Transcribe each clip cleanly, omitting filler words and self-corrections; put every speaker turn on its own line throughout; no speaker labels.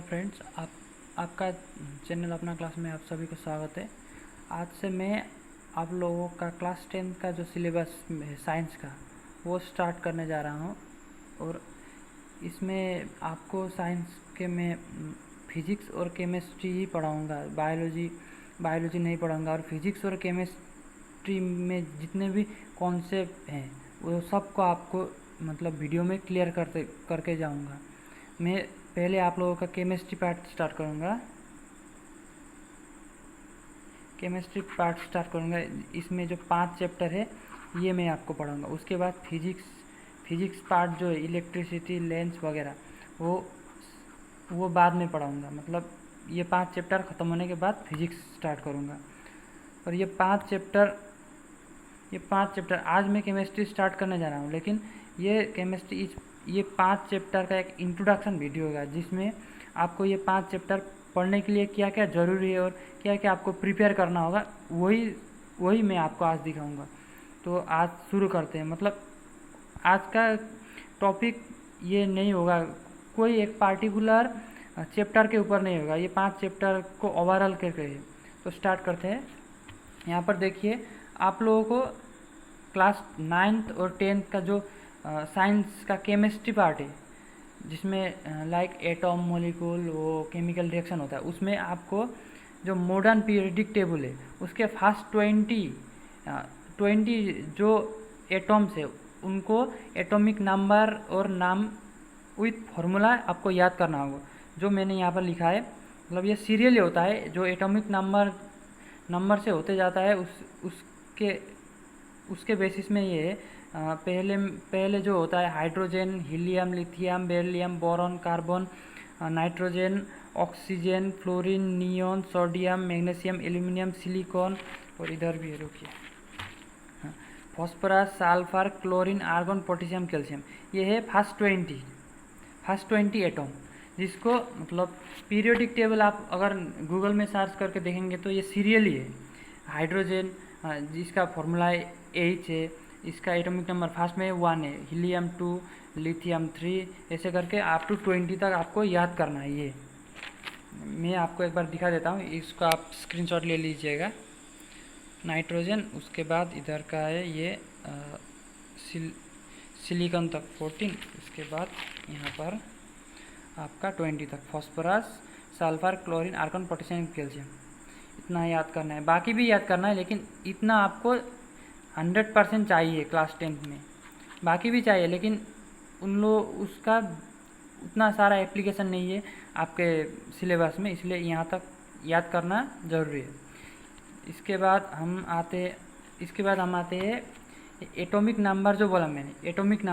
Friends, आपका channel अपना class में आप सभी का स्वागत है। आज से मैं आप लोगों का क्लास 10 का जो सिलेबस है साइंस का वो स्टार्ट करने जा रहा हूँ। और इसमें आपको साइंस के मैं फिजिक्स और केमिस्ट्री ही पढ़ाऊँगा। बायोलॉजी नहीं पढ़ाऊँगा। और फिजिक्स और केमिस्ट्री में जितने भी कॉन्सेप्ट हैं वो सबको आपको मतलब वीडियो में क्लियर करके जाऊँगा। मैं पहले आप लोगों का केमिस्ट्री पार्ट स्टार्ट करूँगा। इसमें जो 5 चैप्टर है ये मैं आपको पढ़ाऊँगा। उसके बाद फिजिक्स पार्ट जो है इलेक्ट्रिसिटी, लेंस वगैरह वो बाद में पढ़ाऊँगा। मतलब ये 5 चैप्टर ख़त्म होने के बाद फिजिक्स स्टार्ट करूँगा। और ये 5 चैप्टर आज मैं केमिस्ट्री स्टार्ट करने जा रहा हूँ, लेकिन ये 5 चैप्टर का एक इंट्रोडक्शन वीडियो होगा जिसमें आपको ये 5 चैप्टर पढ़ने के लिए क्या क्या ज़रूरी है और क्या क्या आपको प्रिपेयर करना होगा वही मैं आपको आज दिखाऊंगा। तो आज शुरू करते हैं। मतलब आज का टॉपिक ये नहीं होगा, कोई एक पार्टिकुलर चैप्टर के ऊपर नहीं होगा, ये 5 चैप्टर को ओवरऑल करके है। तो स्टार्ट करते हैं। यहाँ पर देखिए, आप लोगों को क्लास 9th और 10th का जो साइंस का केमिस्ट्री पार्ट है जिसमें लाइक एटॉम, मॉलिक्यूल, वो केमिकल रिएक्शन होता है, उसमें आपको जो मॉडर्न पीरियोडिक टेबल है उसके फर्स्ट 20 जो एटॉम्स है उनको एटॉमिक नंबर और नाम विथ फार्मूला आपको याद करना होगा। जो मैंने यहाँ पर लिखा है, मतलब ये सीरियली होता है, जो एटॉमिक नंबर से होते जाता है उसके बेसिस में ये है। पहले जो होता है hydrogen, helium, lithium, beryllium, boron, carbon, nitrogen, oxygen, fluorine, neon, sodium, magnesium, aluminium, silicon, और इधर भी है, रुकिए, phosphorus, sulphur, chlorine, argon, potassium, calcium. ये है फर्स्ट 20 एटॉम, जिसको मतलब पीरियोडिक टेबल आप अगर गूगल में सर्च करके देखेंगे तो ये सीरियली है। हाइड्रोजन जिसका फॉर्मूला H है, इसका एटॉमिक नंबर फर्स्ट में 1 है, हीलियम 2, लिथियम 3, ऐसे करके अप टू 20 तक आपको याद करना है। ये मैं आपको एक बार दिखा देता हूँ, इसको आप स्क्रीनशॉट ले लीजिएगा। नाइट्रोजन, उसके बाद इधर का है ये सिलिकॉन तक 14, इसके बाद यहाँ पर आपका 20 तक phosphorus, sulphur, chlorine, argon, potassium, calcium. इतना याद करना है, बाकी भी याद करना है, लेकिन इतना आपको 100% चाहिए क्लास 10 में। बाकी भी चाहिए, लेकिन उसका उतना सारा एप्लीकेशन नहीं है आपके सिलेबस में, इसलिए यहाँ तक याद करना ज़रूरी है। इसके बाद हम आते हैं एटॉमिक नंबर। जो बोला मैंने atomic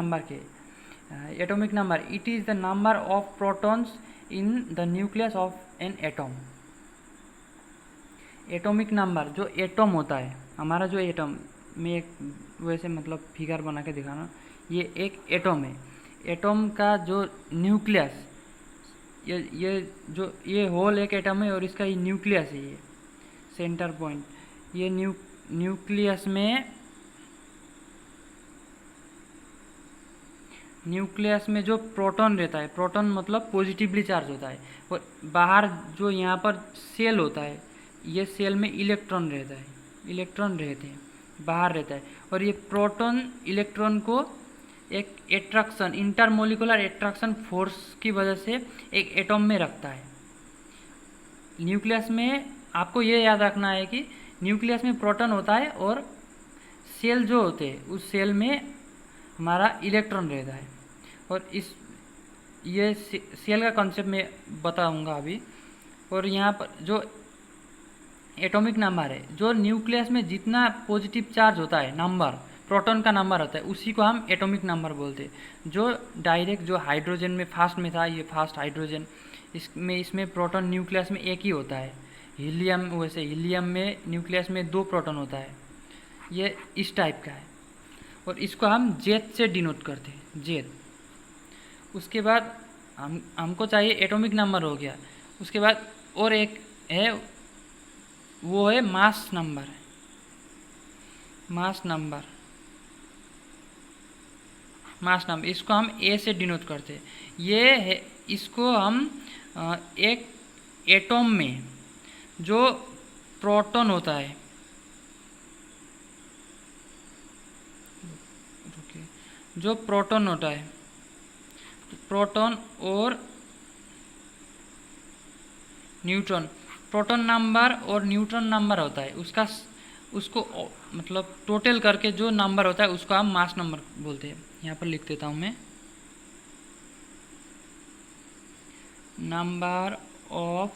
number, it is the number of protons in the nucleus of an atom. Atomic number जो एटॉम होता है, हमारा जो एटॉम, मैं एक वैसे मतलब फिगर बना के दिखाना, ये एक एटॉम है। एटॉम का जो न्यूक्लियस, ये होल एक एटॉम है और इसका ये न्यूक्लियस है, ये सेंटर पॉइंट। ये न्यूक्लियस में जो प्रोटॉन रहता है, प्रोटॉन मतलब पॉजिटिवली चार्ज होता है, और बाहर जो यहाँ पर सेल होता है, ये सेल में इलेक्ट्रॉन रहते हैं, बाहर रहता है। और ये प्रोटॉन इलेक्ट्रॉन को एक एट्रैक्शन, इंटरमोलिकुलर एट्रैक्शन फोर्स की वजह से एक एटॉम में रखता है। न्यूक्लियस में आपको ये याद रखना है कि न्यूक्लियस में प्रोटॉन होता है और सेल जो होते हैं उस सेल में हमारा इलेक्ट्रॉन रहता है। और ये सेल का कॉन्सेप्ट मैं बताऊंगा अभी। और यहाँ पर जो एटॉमिक नंबर है, जो न्यूक्लियस में जितना पॉजिटिव चार्ज होता है, नंबर प्रोटॉन का नंबर होता है, उसी को हम एटॉमिक नंबर बोलते हैं। जो डायरेक्ट जो हाइड्रोजन में फर्स्ट में था, ये फर्स्ट हाइड्रोजन, इसमें प्रोटॉन न्यूक्लियस में एक ही होता है। हीलियम में न्यूक्लियस में 2 प्रोटॉन होता है, ये इस टाइप का है। और इसको हम जेड से डिनोट करते हैं, जेड। उसके बाद हमको चाहिए एटॉमिक नंबर हो गया। उसके बाद और एक है, वो है मास नंबर। इसको हम ए से डिनोट करते हैं। ये है, इसको हम एक एटॉम में जो प्रोटॉन होता है, जो प्रोटॉन होता है, प्रोटॉन और न्यूट्रॉन, प्रोटॉन नंबर और न्यूट्रॉन नंबर होता है, उसको मतलब टोटल करके जो नंबर होता है उसको हम मास नंबर बोलते हैं। यहाँ पर लिख देता हूँ मैं, number of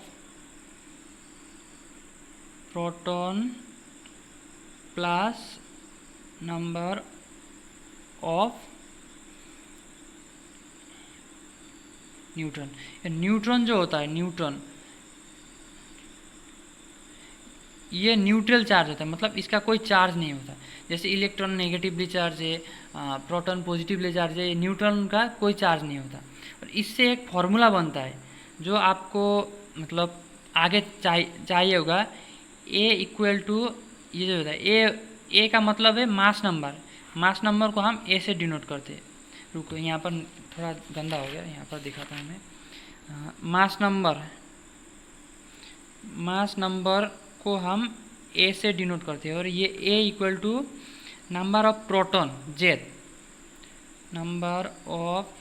proton plus number of neutron. Neutron जो होता है, न्यूट्रॉन ये न्यूट्रल चार्ज होता है, मतलब इसका कोई चार्ज नहीं होता। जैसे इलेक्ट्रॉन नेगेटिवली चार्ज है, प्रोटॉन पॉजिटिवली चार्ज है, न्यूट्रॉन का कोई चार्ज नहीं होता। और इससे एक फॉर्मूला बनता है जो आपको मतलब आगे चाहिए होगा, ए इक्वल टू, ये जो होता है ए का मतलब है मास नंबर, मास नंबर को हम ए से डिनोट करते हैं। रुको, यहाँ पर थोड़ा गंदा हो गया, यहाँ पर दिखाता हूँ मैं। मास नंबर को हम ए से डिनोट करते हैं, और ये A equal to number of proton, Z, number of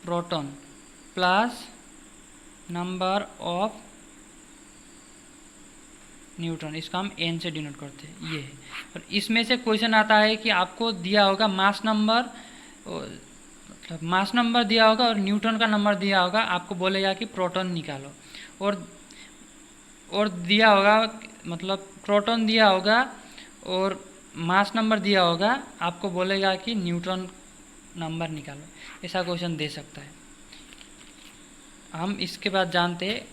proton plus number of neutron, इसका हम एन से डिनोट करते हैं, ये है। और इसमें से क्वेश्चन आता है कि आपको दिया होगा मास नंबर, मतलब मास नंबर दिया होगा और न्यूट्रॉन का नंबर दिया होगा, आपको बोलेगा कि प्रोटॉन निकालो, और दिया होगा मतलब प्रोटॉन दिया होगा और मास नंबर दिया होगा, आपको बोलेगा कि न्यूट्रॉन नंबर निकालो। ऐसा क्वेश्चन दे सकता है। हम इसके बाद जानते हैं,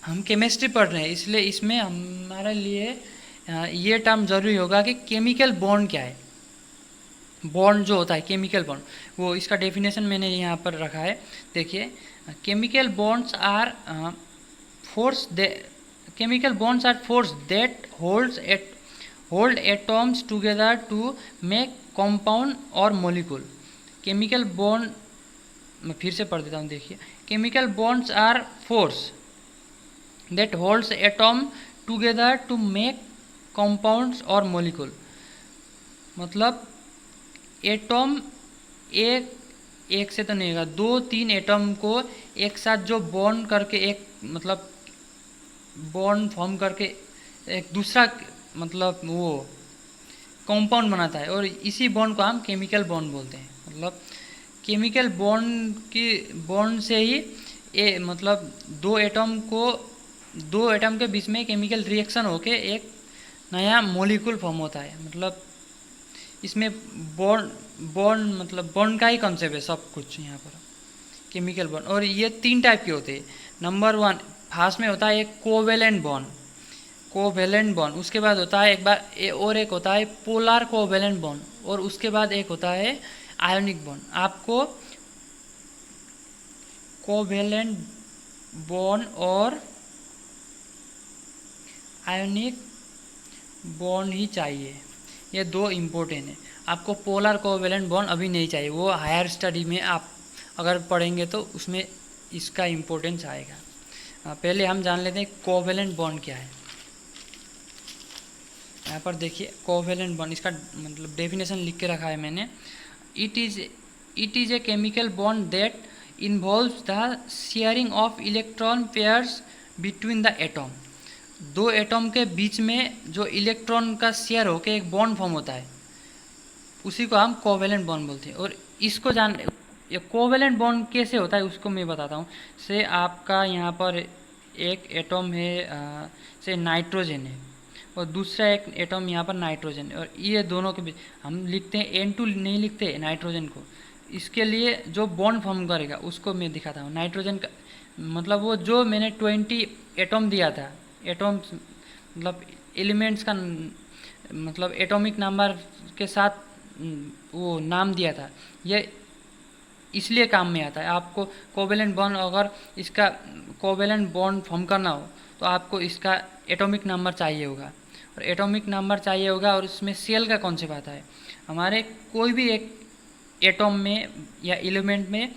हम केमिस्ट्री पढ़ रहे हैं इसलिए इसमें हमारे लिए ये टर्म जरूरी होगा कि केमिकल बॉन्ड क्या है। बॉन्ड जो होता है केमिकल बॉन्ड, वो इसका डेफिनेशन मैंने यहाँ पर रखा है, देखिए। Chemical bonds are force chemical bonds are force that hold atoms together to make compound or molecule। Chemical bond, मैं फिर से पढ़ देता हूँ, देखिए। Chemical bonds are force that holds atom together to make compounds or molecule। मतलब atom एक से तो नहीं होगा, 2-3 एटम को एक साथ जो बॉन्ड करके एक मतलब बॉन्ड फॉर्म करके एक दूसरा मतलब वो कंपाउंड बनाता है, और इसी बॉन्ड को हम केमिकल बॉन्ड बोलते हैं। मतलब केमिकल बॉन्ड से ही मतलब दो एटम के बीच में केमिकल रिएक्शन होके एक नया मॉलिक्यूल फॉर्म होता है। मतलब इसमें बॉन्ड मतलब बॉन्ड का ही कॉन्सेप्ट है सब कुछ यहाँ पर, केमिकल बॉन्ड। और ये 3 टाइप के होते हैं। नंबर 1 फास्ट में होता है एक कोवेलेंट बॉन्ड, उसके बाद होता है एक होता है पोलर कोवेलेंट बॉन्ड, और उसके बाद एक होता है आयोनिक बॉन्ड। आपको कोवेलेंट बॉन्ड और आयोनिक बॉन्ड ही चाहिए, ये 2 इम्पोर्टेंट है। आपको पोलर कोवेलेंट बॉन्ड अभी नहीं चाहिए, वो हायर स्टडी में आप अगर पढ़ेंगे तो उसमें इसका इम्पोर्टेंस आएगा। पहले हम जान लेते हैं कोवेलेंट बॉन्ड क्या है। यहाँ पर देखिए कोवेलेंट बॉन्ड, इसका मतलब डेफिनेशन लिख के रखा है मैंने। It is a chemical bond that involves the sharing of electron pairs between the atom. 2 atom के बीच में जो इलेक्ट्रॉन का शेयर होकर एक बॉन्ड फॉर्म होता है, उसी को हम कोवेलेंट बॉन्ड बोलते हैं। और इसको ये कोवेलेंट बॉन्ड कैसे होता है उसको मैं बताता हूँ। से आपका यहाँ पर एक एटम है, से नाइट्रोजन है, और दूसरा एक एटम यहाँ पर नाइट्रोजन है, और ये दोनों के बीच हम लिखते हैं N2 नहीं लिखते नाइट्रोजन को। इसके लिए जो बॉन्ड फॉर्म करेगा उसको मैं दिखाता हूँ। नाइट्रोजन का मतलब वो जो मैंने 20 एटम दिया था, एटम्स मतलब एलिमेंट्स का मतलब एटॉमिक नंबर के साथ वो नाम दिया था, ये इसलिए काम में आता है। आपको कोवेलेंट बॉन्ड, अगर इसका कोवेलेंट बॉन्ड फॉर्म करना हो तो आपको इसका एटॉमिक नंबर चाहिए होगा, और एटॉमिक नंबर चाहिए होगा, और इसमें सेल का कॉन्सेप्ट आता है। हमारे कोई भी एक एटॉम में या एलिमेंट में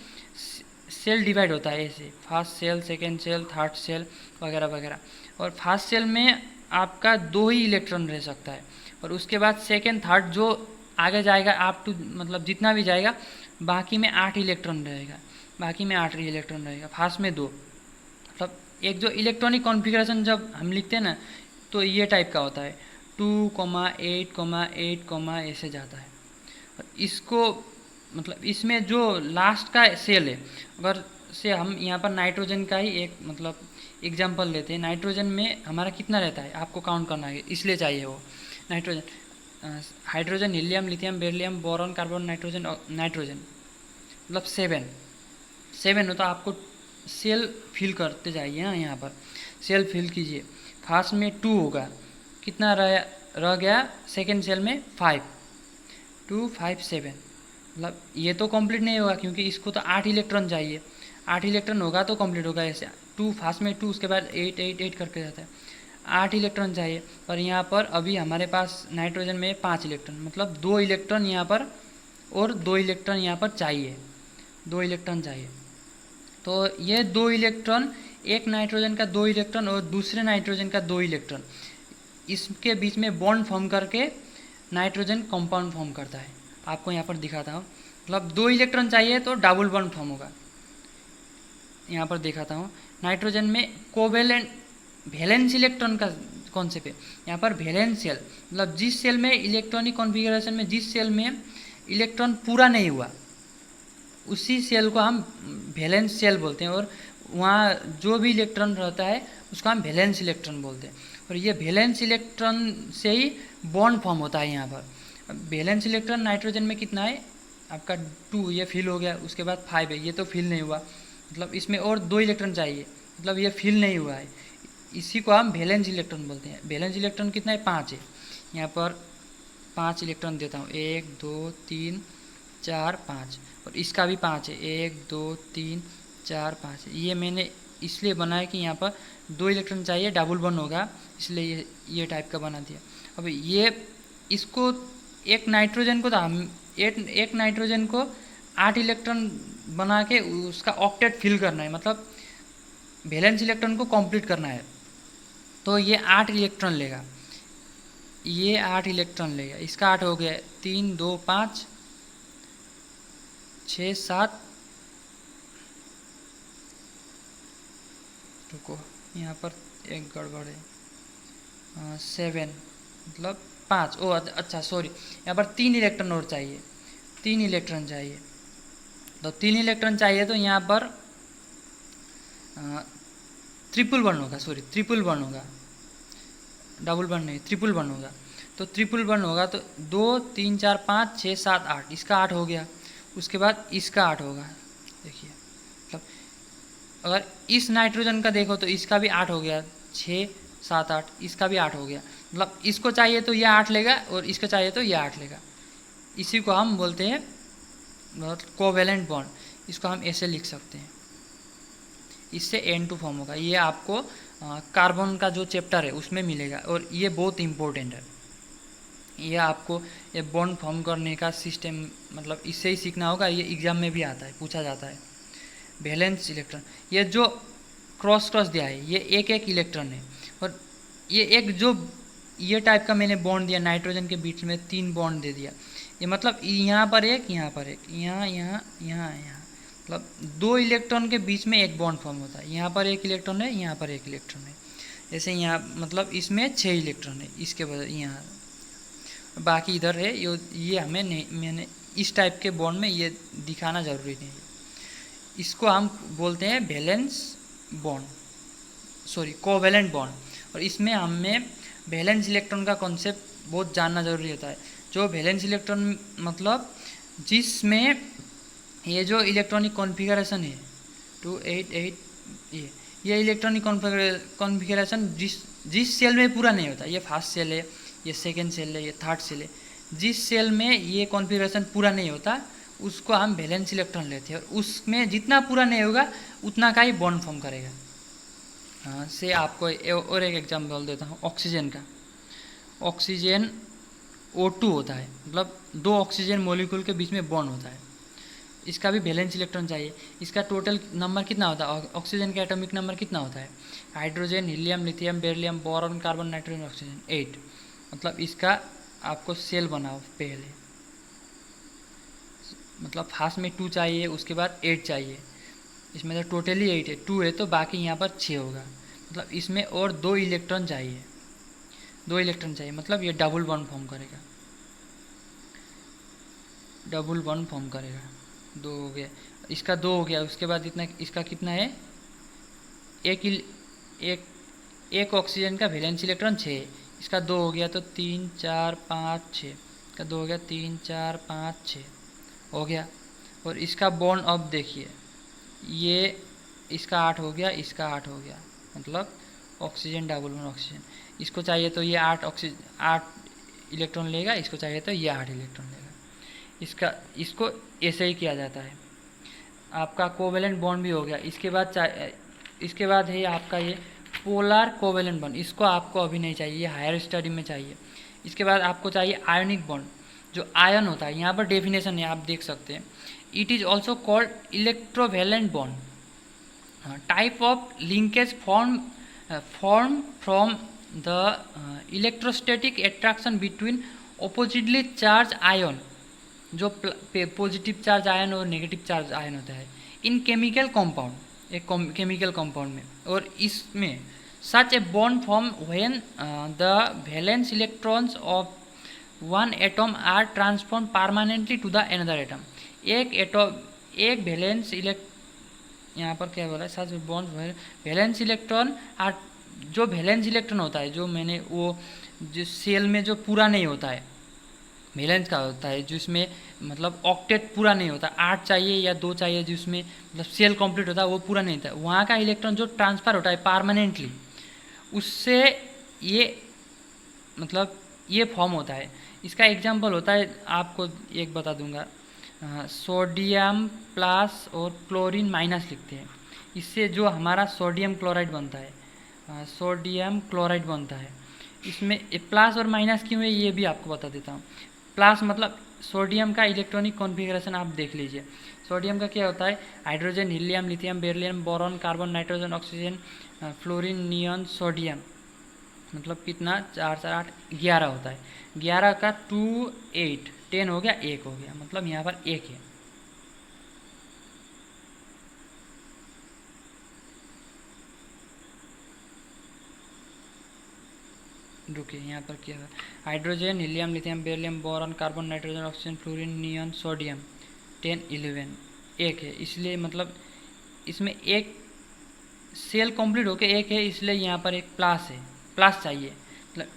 सेल डिवाइड होता है ऐसे, first cell, second cell, third cell वगैरह वगैरह। और फर्स्ट सेल में आपका 2 ही इलेक्ट्रॉन रह सकता है, और उसके बाद सेकेंड थर्ड जो आगे जाएगा आप टू मतलब जितना भी जाएगा, बाकी में 8 इलेक्ट्रॉन रहेगा, बाकी में 8 इलेक्ट्रॉन रहेगा, फर्स्ट में 2। मतलब एक जो इलेक्ट्रॉनिक कॉन्फ़िगरेशन जब हम लिखते हैं ना, तो ये टाइप का होता है 2,8,8, ऐसे जाता है। और इसको मतलब इसमें जो लास्ट का सेल है, अगर से हम यहाँ पर नाइट्रोजन का ही एक मतलब एग्जांपल लेते हैं, नाइट्रोजन में हमारा कितना रहता है आपको काउंट करना है, इसलिए चाहिए वो nitrogen, hydrogen, helium, lithium, beryllium, boron, carbon, nitrogen मतलब 7 हो। तो आपको सेल फिल करते जाइए ना, यहाँ पर सेल फिल कीजिए। फर्स्ट में 2 होगा, कितना रह गया सेकेंड सेल में 5, 2, 5, 7। मतलब ये तो कंप्लीट नहीं होगा क्योंकि इसको तो 8 इलेक्ट्रॉन चाहिए, 8 इलेक्ट्रॉन होगा तो कंप्लीट होगा। ऐसे 2 फर्स्ट में 2, उसके बाद 8, 8, 8 करके जाता है, 8 इलेक्ट्रॉन चाहिए। पर यहाँ पर अभी हमारे पास नाइट्रोजन में 5 इलेक्ट्रॉन, मतलब 2 इलेक्ट्रॉन यहाँ पर और 2 इलेक्ट्रॉन यहाँ पर चाहिए, 2 इलेक्ट्रॉन चाहिए। तो ये 2 इलेक्ट्रॉन, एक नाइट्रोजन का 2 इलेक्ट्रॉन और दूसरे नाइट्रोजन का 2 इलेक्ट्रॉन, इसके बीच में बॉन्ड फॉर्म करके नाइट्रोजन कंपाउंड फॉर्म करता है। आपको यहाँ पर दिखाता हूँ, मतलब 2 इलेक्ट्रॉन चाहिए तो डबल बॉन्ड फॉर्म होगा। यहाँ पर दिखाता हूँ, नाइट्रोजन में कोवेलेंट वैलेंस इलेक्ट्रॉन का कॉन्सेप्ट है। यहाँ पर वैलेंस सेल मतलब जिस सेल में इलेक्ट्रॉनिक कॉन्फ़िगरेशन में जिस सेल में इलेक्ट्रॉन पूरा नहीं हुआ, उसी सेल को हम वैलेंस सेल बोलते हैं। और वहाँ जो भी इलेक्ट्रॉन रहता है उसको हम वैलेंस इलेक्ट्रॉन बोलते हैं। और ये वैलेंस इलेक्ट्रॉन से ही बॉन्ड फॉर्म होता है। यहाँ पर वैलेंस इलेक्ट्रॉन नाइट्रोजन में कितना है आपका 2, ये फिल हो गया, उसके बाद 5 है, ये तो फिल नहीं हुआ, मतलब इसमें और 2 इलेक्ट्रॉन चाहिए, मतलब ये फिल नहीं हुआ है, इसी को हम वैलेंस इलेक्ट्रॉन बोलते हैं। वैलेंस इलेक्ट्रॉन कितना है 5 है, यहाँ पर 5 इलेक्ट्रॉन देता हूँ, 1, 2, 3, 4, 5, और इसका भी 5 है, 1, 2, 3, 4, 5। ये मैंने इसलिए बनाया कि यहाँ पर 2 इलेक्ट्रॉन चाहिए, डबल बॉन्ड होगा, इसलिए ये टाइप का बना दिया। अब ये इसको एक नाइट्रोजन को तो हम एक नाइट्रोजन को 8 इलेक्ट्रॉन बना के उसका ऑक्टेट फिल करना है, मतलब वैलेंस इलेक्ट्रॉन को कंप्लीट करना है। तो ये 8 इलेक्ट्रॉन लेगा, ये 8 इलेक्ट्रॉन लेगा, इसका 8 हो गया, 3, 2, 5, 6, 7, रुको यहाँ पर एक गड़बड़ है, 7 मतलब 5, ओ अच्छा सॉरी, यहाँ पर 3 इलेक्ट्रॉन और चाहिए, 3 इलेक्ट्रॉन चाहिए। तो 3 इलेक्ट्रॉन चाहिए तो यहाँ पर ट्रिपल बॉन्ड होगा, सॉरी ट्रिपल बॉन्ड होगा, डबल बॉन्ड नहीं, ट्रिपल बॉन्ड होगा। तो ट्रिपल बॉन्ड होगा तो 2, 3, 4, 5, 6, 7, 8, इसका 8 हो गया, उसके बाद इसका 8 होगा। देखिए मतलब अगर इस नाइट्रोजन का देखो तो इसका भी 8 हो गया, 6, 7, 8, इसका भी 8 हो गया, मतलब इसको चाहिए तो ये 8 लेगा और इसको चाहिए तो ये 8 लेगा। इसी को हम बोलते हैं कोवेलेंट बॉन्ड, इसको हम ऐसे लिख सकते हैं, इससे N2 फॉर्म होगा। ये आपको कार्बन का जो चैप्टर है उसमें मिलेगा, और ये बहुत इम्पोर्टेंट है। ये आपको ये बॉन्ड फॉर्म करने का सिस्टम मतलब इससे ही सीखना होगा, ये एग्जाम में भी आता है, पूछा जाता है। वैलेंस इलेक्ट्रॉन, ये जो क्रॉस दिया है ये एक एक इलेक्ट्रॉन है, और ये एक जो ये टाइप का मैंने बॉन्ड दिया नाइट्रोजन के बीच में 3 बॉन्ड दे दिया, ये मतलब यहाँ पर एक, यहाँ पर एक, यहाँ यहाँ यहाँ यहाँ, मतलब 2 इलेक्ट्रॉन के बीच में एक बॉन्ड फॉर्म होता है। यहाँ पर एक इलेक्ट्रॉन है, यहाँ पर एक इलेक्ट्रॉन है, जैसे यहाँ मतलब इसमें 6 इलेक्ट्रॉन है, इसके बाद यहाँ बाकी इधर है। ये हमें नहीं, मैंने इस टाइप के बॉन्ड में ये दिखाना ज़रूरी नहीं है। इसको हम बोलते हैं valence bond, sorry covalent bond. और इसमें हमें वैलेंस इलेक्ट्रॉन का कॉन्सेप्ट बहुत जानना ज़रूरी होता है। जो वैलेंस इलेक्ट्रॉन मतलब जिसमें ये जो इलेक्ट्रॉनिक कॉन्फ़िगरेशन है 2, 8, 8, ये इलेक्ट्रॉनिक कॉन्फ़िगरेशन जिस सेल में पूरा नहीं होता, ये फर्स्ट सेल है, ये सेकेंड सेल है, ये थर्ड सेल है, जिस सेल में ये कॉन्फ़िगरेशन पूरा नहीं होता उसको हम वैलेंस इलेक्ट्रॉन लेते हैं, और उसमें जितना पूरा नहीं होगा उतना का ही बॉन्ड फॉर्म करेगा। हाँ, से आपको और एक एग्जाम्पल देता हूँ ऑक्सीजन का। ऑक्सीजन O2 होता है, मतलब 2 ऑक्सीजन मॉलिक्यूल के बीच में बॉन्ड होता है। इसका भी वैलेंस इलेक्ट्रॉन चाहिए। इसका टोटल नंबर कितना होता है, ऑक्सीजन का एटॉमिक नंबर कितना होता है, hydrogen, helium, lithium, beryllium, boron, carbon, nitrogen, oxygen 8। मतलब इसका आपको सेल बनाओ पहले, मतलब फास्ट में 2 चाहिए, उसके बाद 8 चाहिए। इसमें तो टोटली 8 है, 2 है तो बाकी यहाँ पर 6 होगा। मतलब इसमें और 2 इलेक्ट्रॉन चाहिए, 2 इलेक्ट्रॉन चाहिए, मतलब ये डबल बॉन्ड फॉर्म करेगा, डबल बॉन्ड फॉर्म करेगा। 2 हो गया, इसका 2 हो गया। उसके बाद इतना, इसका कितना है, एक एक ऑक्सीजन का वैलेंस इलेक्ट्रॉन 6, इसका 2 हो गया तो 3 4 5 6, इसका 2 हो गया, 3 4 5 6 हो गया। और इसका बॉन्ड अब देखिए, ये इसका 8 हो गया, इसका 8 हो गया, मतलब ऑक्सीजन डबल बॉन्ड ऑक्सीजन। इसको चाहिए तो ये 8 इलेक्ट्रॉन लेगा, इसको चाहिए तो ये 8 इलेक्ट्रॉन लेगा। इसको ऐसे ही किया जाता है। आपका कोवेलेंट बॉन्ड भी हो गया। इसके बाद है आपका ये पोलर कोवेलेंट बॉन्ड, इसको आपको अभी नहीं चाहिए, ये हायर स्टडी में चाहिए। इसके बाद आपको चाहिए आयोनिक बॉन्ड, जो आयन होता है, यहाँ पर डेफिनेशन है, आप देख सकते हैं। It is also called electrovalent bond, type of linkage form from the electrostatic attraction between oppositely charge ion, जो पॉजिटिव चार्ज आयन और नेगेटिव चार्ज आयन होता है, इन केमिकल कंपाउंड, एक केमिकल कंपाउंड में। और इसमें such a bond form when the valence electrons of one atom are transform permanently to the another atom. एक valence यहाँ पर क्या बोला है, such bond valence electron are, जो वैलेंस इलेक्ट्रॉन होता है, जो मैंने वो जो सेल में जो पूरा नहीं होता है, वैलेंस का होता है जिसमें मतलब ऑक्टेट पूरा नहीं होता, 8 चाहिए या 2 चाहिए, जिसमें मतलब सेल कंप्लीट होता है, वो पूरा नहीं होता, वहाँ का इलेक्ट्रॉन जो ट्रांसफ़र होता है परमानेंटली, उससे ये मतलब ये फॉर्म होता है। इसका एग्जांपल होता है, आपको एक बता दूंगा, सोडियम प्लस और क्लोरीन माइनस लिखते हैं, इससे जो हमारा सोडियम क्लोराइड बनता है, सोडियम क्लोराइड बनता है। इसमें प्लस और माइनस क्यों है ये भी आपको बता देता हूँ। प्लस मतलब सोडियम का इलेक्ट्रॉनिक कॉन्फ़िगरेशन आप देख लीजिए। सोडियम का क्या होता है, hydrogen, helium, lithium, beryllium, boron, carbon, nitrogen, oxygen, fluorine, neon, sodium, मतलब कितना 4 4 8 11 होता है। 11 का 2 8 10 हो गया, 1 हो गया, मतलब यहाँ पर 1 है। रुकिए, यहाँ पर क्या है, hydrogen, helium, lithium, beryllium, boron, carbon, nitrogen, oxygen, fluorine, neon, sodium 10 11 1 है, इसलिए मतलब इसमें एक सेल कंप्लीट होके 1 है, इसलिए यहाँ पर एक प्लस है, प्लस चाहिए, मतलब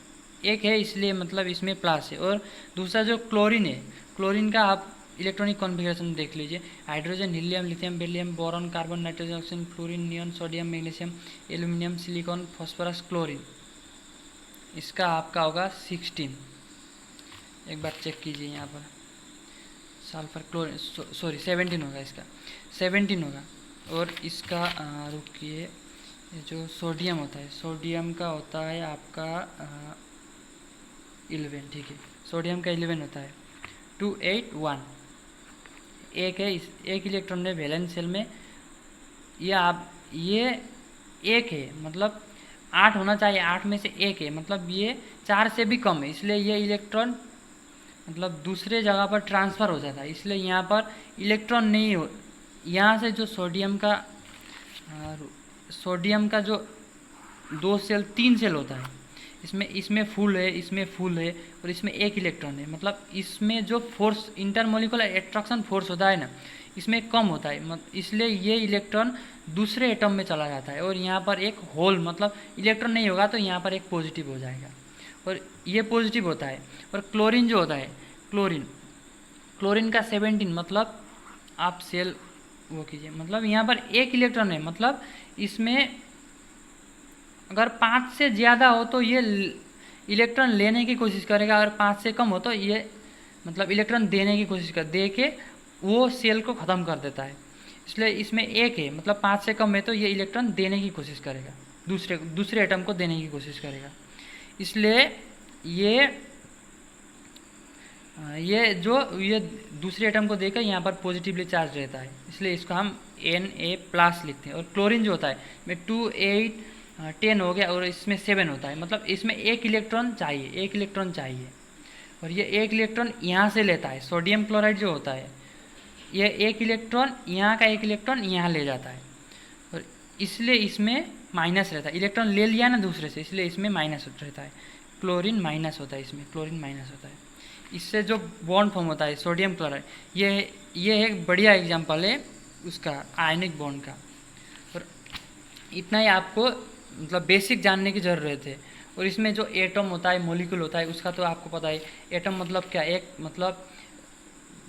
1 है इसलिए मतलब इसमें प्लस है। और दूसरा जो क्लोरीन है, क्लोरीन का आप इलेक्ट्रॉनिक कॉन्फ़िगरेशन देख लीजिए, hydrogen, helium, lithium, beryllium, boron, carbon, nitrogen, oxygen, fluorine, neon, sodium, magnesium, aluminium, silicon, phosphorus, chlorine, इसका आपका होगा 16। एक बार चेक कीजिए यहाँ पर, सल्फर क्लोरीन, सॉरी 17 होगा, इसका 17 होगा। और इसका रुकिए, जो सोडियम होता है, सोडियम का होता है आपका 11, ठीक है, सोडियम का 11 होता है 2 8 1, एक है, इस एक इलेक्ट्रॉन है वैलेंस सेल में, ये 1 है, मतलब 8 होना चाहिए, 8 में से 1 है, मतलब ये 4 से भी कम है, इसलिए ये इलेक्ट्रॉन मतलब दूसरे जगह पर ट्रांसफ़र हो जाता है, इसलिए यहाँ पर इलेक्ट्रॉन नहीं हो। यहाँ से जो सोडियम का जो 2 सेल 3 सेल होता है, इसमें फुल है, इसमें फुल है, और इसमें 1 इलेक्ट्रॉन है, मतलब इसमें जो फोर्स इंटरमोलिकुलर अट्रैक्शन फोर्स होता है ना, इसमें कम होता है, इसलिए ये इलेक्ट्रॉन दूसरे एटम में चला जाता है, और यहाँ पर एक होल, मतलब इलेक्ट्रॉन नहीं होगा तो यहाँ पर एक पॉजिटिव हो जाएगा, और ये पॉजिटिव होता है। और क्लोरीन जो होता है, क्लोरीन का 17, मतलब आप सेल वो कीजिए, मतलब यहाँ पर 1 इलेक्ट्रॉन है, मतलब इसमें अगर 5 से ज़्यादा हो तो ये इलेक्ट्रॉन लेने की कोशिश करेगा, अगर 5 से कम हो तो ये मतलब इलेक्ट्रॉन देने की कोशिश दे के वो सेल को ख़त्म कर देता है। इसलिए इसमें 1 है, मतलब 5 से कम है तो ये इलेक्ट्रॉन देने की कोशिश करेगा, दूसरे एटम को देने की कोशिश करेगा। इसलिए ये ये दूसरे एटम को देखकर यहाँ पर पॉजिटिवली चार्ज रहता है, इसलिए इसको हम Na+ लिखते हैं। और क्लोरीन जो होता है में 2 8 10 हो गया और इसमें 7 होता है, मतलब इसमें एक इलेक्ट्रॉन चाहिए। और ये एक इलेक्ट्रॉन यहाँ से लेता है। सोडियम क्लोराइड जो होता है ये एक इलेक्ट्रॉन यहाँ का एक इलेक्ट्रॉन यहाँ ले जाता है, और इसलिए इसमें माइनस रहता है। इलेक्ट्रॉन ले लिया ना दूसरे से, इसलिए इसमें माइनस रहता है। क्लोरीन माइनस होता है, इसमें क्लोरीन माइनस होता है। इससे जो बॉन्ड फॉर्म होता है सोडियम क्लोराइड, ये एक बढ़िया एग्जाम्पल है उसका आयनिक बॉन्ड का। और इतना ही आपको मतलब बेसिक जानने की ज़रूरत है। और इसमें जो एटम होता है, मॉलिक्यूल होता है, उसका तो आपको पता है। एटम मतलब क्या, एक मतलब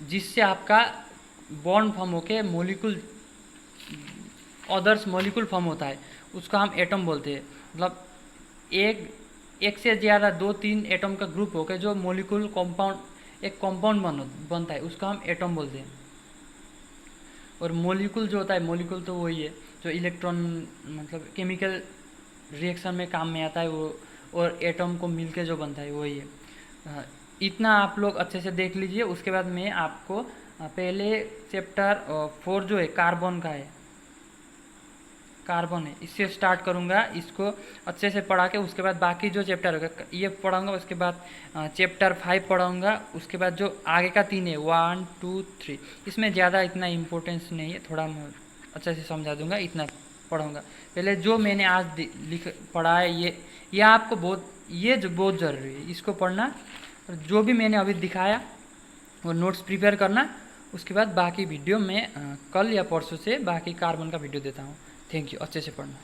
जिससे आपका बॉन्ड फॉर्म होके मॉलिक्यूल अदर्स मॉलिक्यूल फॉर्म होता है, उसका हम एटम बोलते हैं। मतलब एक से ज़्यादा 2-3 एटम का ग्रुप होकर जो मॉलिक्यूल कंपाउंड एक कंपाउंड बनता है, उसका हम एटम बोलते हैं। और मॉलिक्यूल जो होता है, मॉलिक्यूल तो वही है जो इलेक्ट्रॉन मतलब केमिकल रिएक्शन में काम में आता है वो, और एटम को मिलके जो बनता है वही है। इतना आप लोग अच्छे से देख लीजिए। उसके बाद मैं आपको पहले चैप्टर 4 जो है कार्बन का है, कार्बन है, इससे स्टार्ट करूँगा। इसको अच्छे से पढ़ा के उसके बाद बाकी जो चैप्टर होगा ये पढ़ाऊँगा। उसके बाद चैप्टर 5 पढ़ाऊँगा। उसके बाद जो आगे का 3 है 1 2 3, इसमें ज़्यादा इतना इम्पोर्टेंस नहीं है, थोड़ा मैं अच्छे से समझा दूँगा, इतना पढ़ाऊँगा। पहले जो मैंने आज पढ़ा है ये आपको बहुत ज़रूरी है, इसको पढ़ना। और जो भी मैंने अभी दिखाया वो नोट्स प्रिपेयर करना। उसके बाद बाकी वीडियो मैं कल या परसों से बाकी कार्बन का वीडियो देता हूँ। थैंक यू, अच्छे से पढ़ना।